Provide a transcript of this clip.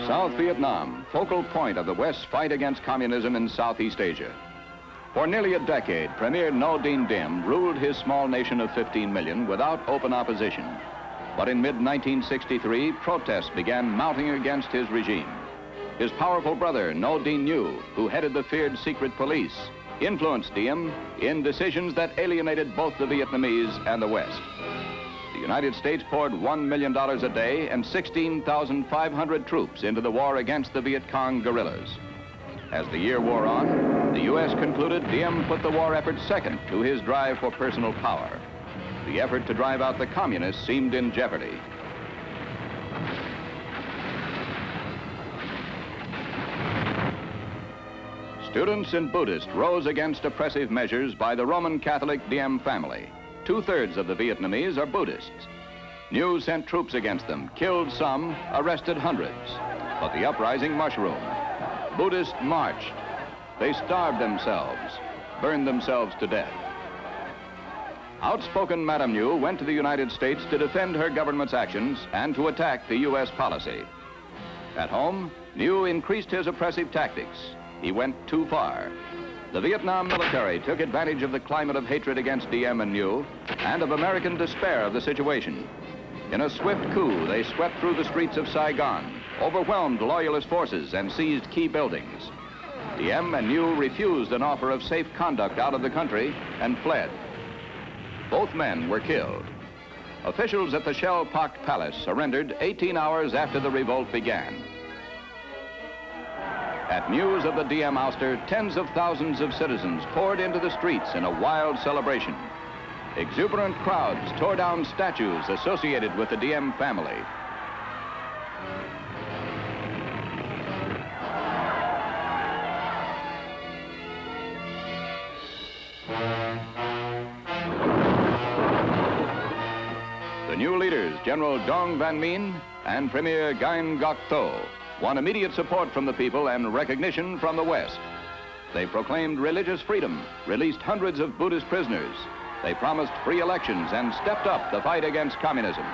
South Vietnam, focal point of the West's fight against communism in Southeast Asia. For nearly a decade, Premier Ngo Dinh Diem ruled his small nation of 15 million without open opposition. But in mid-1963, protests began mounting against his regime. His powerful brother, Ngo Dinh Nhu, who headed the feared secret police, influenced Diem in decisions that alienated both the Vietnamese and the West. The United States poured $1 million a day and 16,500 troops into the war against the Viet-Cong guerrillas. As the year wore on, the U.S. concluded Diem put the war effort second to his drive for personal power. The effort to drive out the communists seemed in jeopardy. Students and Buddhists rose against oppressive measures by the Roman Catholic Diem family. 2/3 of the Vietnamese are Buddhists. Nhu sent troops against them, killed some, arrested hundreds. But the uprising mushroomed. Buddhists marched. They starved themselves, burned themselves to death. Outspoken Madame Nhu went to the United States to defend her government's actions and to attack the U.S. policy. At home, Nhu increased his oppressive tactics. He went too far. The Vietnam military took advantage of the climate of hatred against Diem and Nhu and of American despair of the situation. In a swift coup, they swept through the streets of Saigon, overwhelmed loyalist forces, and seized key buildings. Diem and Nhu refused an offer of safe conduct out of the country and fled. Both men were killed. Officials at the shell-pocked palace surrendered 18 hours after the revolt began. At news of the Diem ouster, tens of thousands of citizens poured into the streets in a wild celebration. Exuberant crowds tore down statues associated with the Diem family. The new leaders, General Duong Van Minh and Premier G.G.Toh, won immediate support from the people and recognition from the West. They proclaimed religious freedom, released hundreds of Buddhist prisoners. They promised free elections and stepped up the fight against communism.